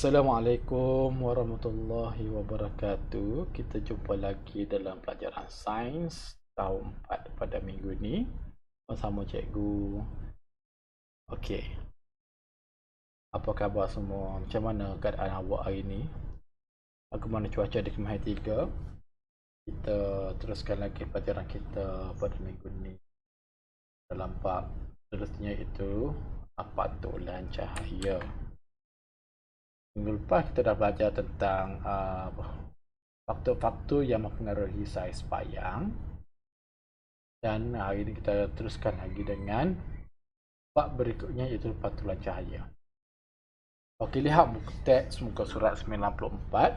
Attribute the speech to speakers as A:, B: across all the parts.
A: Assalamualaikum warahmatullahi wabarakatuh. Kita jumpa lagi dalam pelajaran sains tahun 4 pada minggu ini bersama cikgu. Okey. Apa khabar semua? Macam mana keadaan awak hari ini? Bagaimana cuaca di Kemah 3? Kita teruskan lagi pelajaran kita pada minggu ini dalam bab seterusnya itu patulan cahaya. Minggu lepas kita dah belajar tentang faktor-faktor yang mempengaruhi saiz bayang. Dan hari ini kita teruskan lagi dengan bab berikutnya iaitu pantulan cahaya. Okey, lihat buku teks muka surat 94.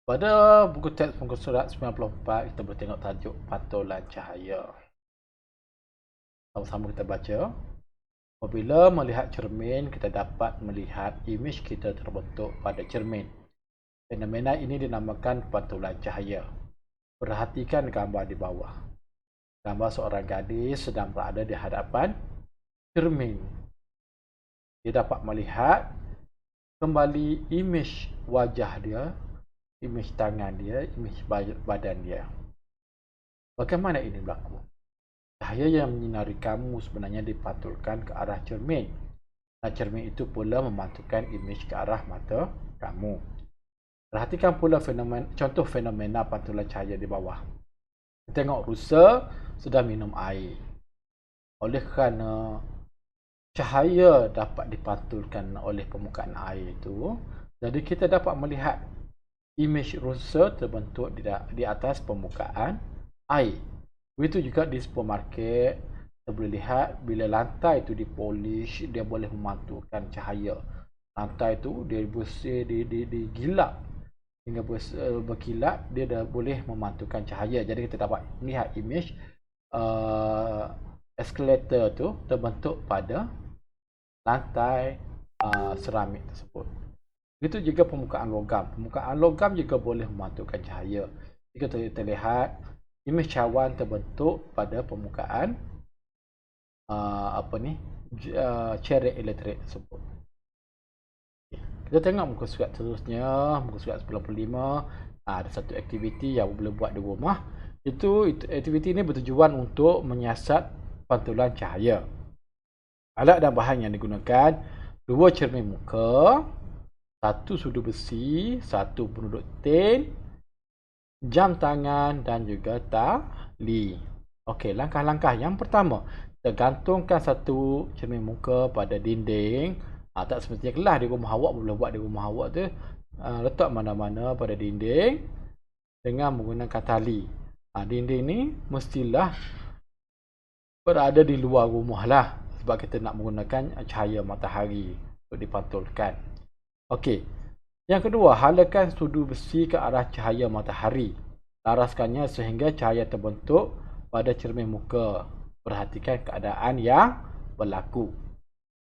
A: Pada buku teks muka surat 94 kita boleh tengok tajuk pantulan cahaya. Sama-sama kita baca. Apabila melihat cermin, kita dapat melihat imej kita terbentuk pada cermin. Fenomena ini dinamakan pantulan cahaya. Perhatikan gambar di bawah. Gambar seorang gadis sedang berada di hadapan cermin. Dia dapat melihat kembali imej wajah dia, imej tangan dia, imej badan dia. Bagaimana ini berlaku? Cahaya yang menyinari kamu sebenarnya dipantulkan ke arah cermin. Dan cermin itu pula memantulkan imej ke arah mata kamu. Perhatikan pula contoh fenomena pantulan cahaya di bawah. Kita tengok rusa sedang minum air. Oleh kerana cahaya dapat dipantulkan oleh permukaan air itu, jadi kita dapat melihat imej rusa terbentuk di atas permukaan air. Begitu juga di supermarket, kita boleh lihat bila lantai itu dipolish, dia boleh memantulkan cahaya. Lantai itu dia bersih, digilap hingga berkilat, dia dah boleh memantulkan cahaya. Jadi kita dapat melihat imej eskalator tu terbentuk pada lantai seramik tersebut. Begitu juga permukaan logam. Permukaan logam juga boleh memantulkan cahaya. Jika kita lihat imej cawan terbentuk pada permukaan cerek elektrik tersebut. Kita tengok muka surat seterusnya, muka surat 95. Ada satu aktiviti yang boleh buat di rumah. Aktiviti ini bertujuan untuk menyiasat pantulan cahaya. Alat dan bahan yang digunakan: 2 cermin muka, 1 sudu besi, 1 penuduk tin, jam tangan dan juga tali. Okey, langkah-langkah yang pertama, kita gantungkan 1 cermin muka pada dinding. Tak semestinya kelas, di rumah awak boleh buat di rumah awak tu. Letak mana-mana pada dinding dengan menggunakan tali. Dinding ni mestilah berada di luar rumah lah, sebab kita nak menggunakan cahaya matahari untuk dipantulkan. Okey. Yang kedua, halakan sudu besi ke arah cahaya matahari. Laraskannya sehingga cahaya terbentuk pada cermin muka. Perhatikan keadaan yang berlaku.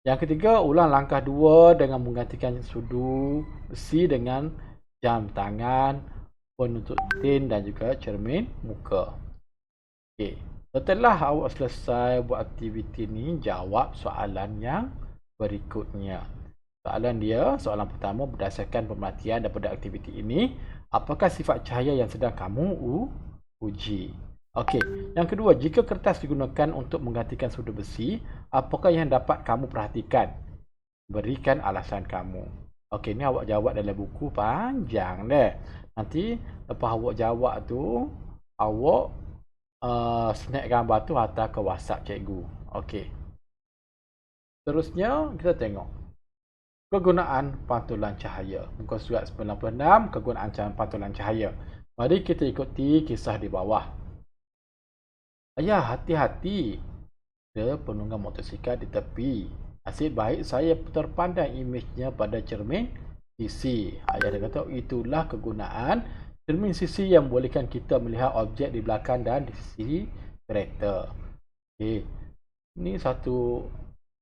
A: Yang ketiga, ulang langkah 2 dengan menggantikan sudu besi dengan jam tangan, penutup tin dan juga cermin muka. Okey. Setelah awak selesai buat aktiviti ni, jawab soalan yang berikutnya. Soalan pertama, berdasarkan pemerhatian daripada aktiviti ini, apakah sifat cahaya yang sedang kamu uji? Okey, yang kedua, jika kertas digunakan untuk menggantikan sudu besi, apakah yang dapat kamu perhatikan? Berikan alasan kamu. Okey, ni awak jawab dalam buku panjang deh. Nanti lepas awak jawab tu, awak snap gambar tu hantar ke WhatsApp cikgu. Okey. Terusnya kita tengok kegunaan pantulan cahaya. Muka surat 96, kegunaan pantulan cahaya. Mari kita ikuti kisah di bawah. Ayah, hati-hati. Ada penunggang motosikal di tepi. Nasib baik saya terpandang imejnya pada cermin sisi. Ayah dia kata itulah kegunaan cermin sisi yang membolehkan kita melihat objek di belakang dan di sisi kereta. Okay. Ini satu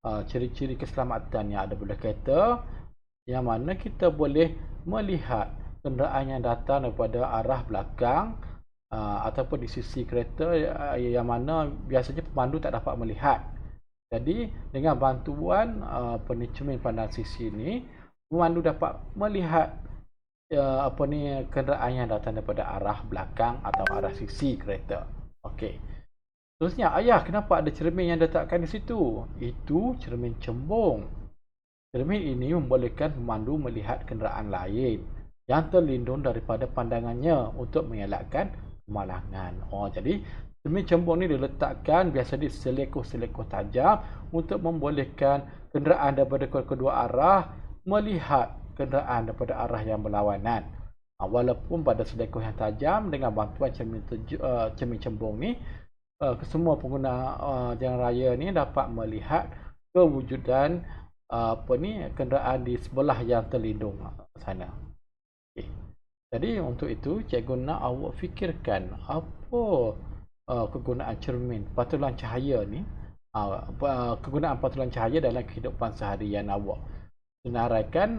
A: ciri-ciri keselamatan yang ada pada kereta, yang mana kita boleh melihat kenderaan yang datang daripada arah belakang ataupun di sisi kereta yang mana biasanya pemandu tak dapat melihat. Jadi dengan bantuan cermin pandang sisi ini, Pemandu dapat melihat apa ni, kenderaan yang datang daripada arah belakang atau arah sisi kereta. Okey. Terusnya, ayah, kenapa ada cermin yang diletakkan di situ? Itu cermin cembung. Cermin ini membolehkan pemandu melihat kenderaan lain yang terlindung daripada pandangannya untuk mengelakkan kemalangan. Oh, jadi cermin cembung ni diletakkan biasa di selekoh-selekoh tajam untuk membolehkan kenderaan daripada kedua arah melihat kenderaan daripada arah yang berlawanan. Walaupun pada selekoh yang tajam, dengan bantuan cermin cembung ni, semua pengguna jalan raya ni dapat melihat kewujudan apa ni, kenderaan di sebelah yang terlindung sana. Okay. Jadi untuk itu, cikgu nak awak fikirkan apa kegunaan cermin pantulan cahaya ni, kegunaan pantulan cahaya dalam kehidupan seharian awak. Senaraikan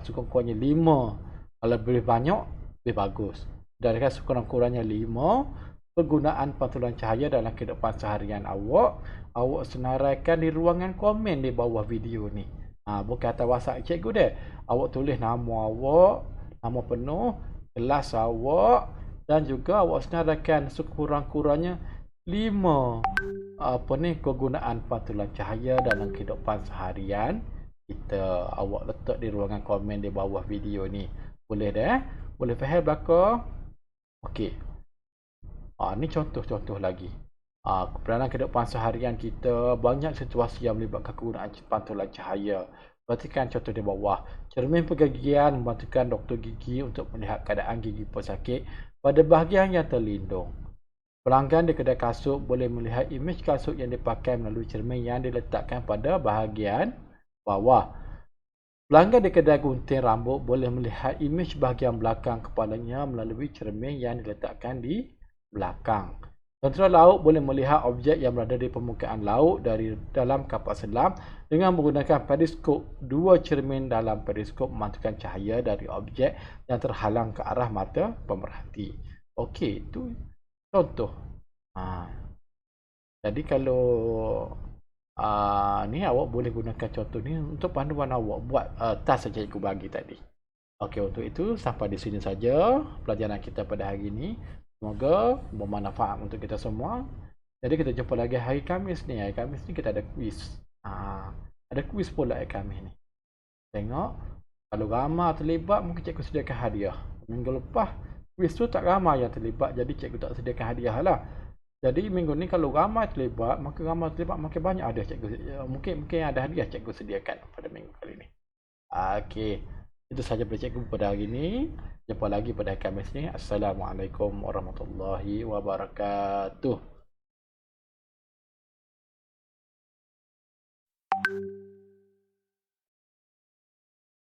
A: sekurang-kurangnya 5. Kalau lebih banyak, lebih bagus. Dan sekurang-kurangnya 5 penggunaan pantulan cahaya dalam kehidupan seharian awak. Awak senaraikan di ruangan komen di bawah video ni. Bukan atas WhatsApp cikgu dia. Awak tulis nama awak, nama penuh, kelas awak, dan juga awak senaraikan sekurang-kurangnya 5 kegunaan pantulan cahaya dalam kehidupan seharian kita. Awak letak di ruangan komen di bawah video ni. Boleh dah? Boleh faham belakang? Okey. Ni contoh-contoh lagi. Dalam kehidupan seharian kita, banyak situasi yang melibatkan kegunaan pantulan cahaya. Perhatikan contoh di bawah. Cermin pergigian membantukan doktor gigi untuk melihat keadaan gigi pesakit pada bahagian yang terlindung. Pelanggan di kedai kasut boleh melihat imej kasut yang dipakai melalui cermin yang diletakkan pada bahagian bawah. Pelanggan di kedai gunting rambut boleh melihat imej bahagian belakang kepalanya melalui cermin yang diletakkan di belakang. Tentera laut boleh melihat objek yang berada di permukaan laut dari dalam kapal selam dengan menggunakan periskop. 2 cermin dalam periskop memantulkan cahaya dari objek yang terhalang ke arah mata pemerhati. Okey, itu contoh. Jadi kalau ni awak boleh gunakan contoh ni untuk panduan awak buat task saja cikgu bagi tadi. Okey, untuk itu sampai di sini saja pelajaran kita pada hari ini. Semoga bermanfaat untuk kita semua. Jadi kita jumpa lagi hari Khamis ni. Hari Khamis ni kita ada kuis. Ada kuis pula hari Khamis ni. Tengok. Kalau ramai terlibat, mungkin cikgu sediakan hadiah. Minggu lepas, kuis tu tak ramai yang terlibat. Jadi cikgu tak sediakan hadiah lah. Jadi minggu ni kalau ramai terlibat, makin banyak ada cikgu. Mungkin ada hadiah cikgu sediakan pada minggu kali ni. Okey. Itu sahaja pada cikgu pada hari ini. Jumpa lagi pada Khamis ni. Assalamualaikum warahmatullahi wabarakatuh.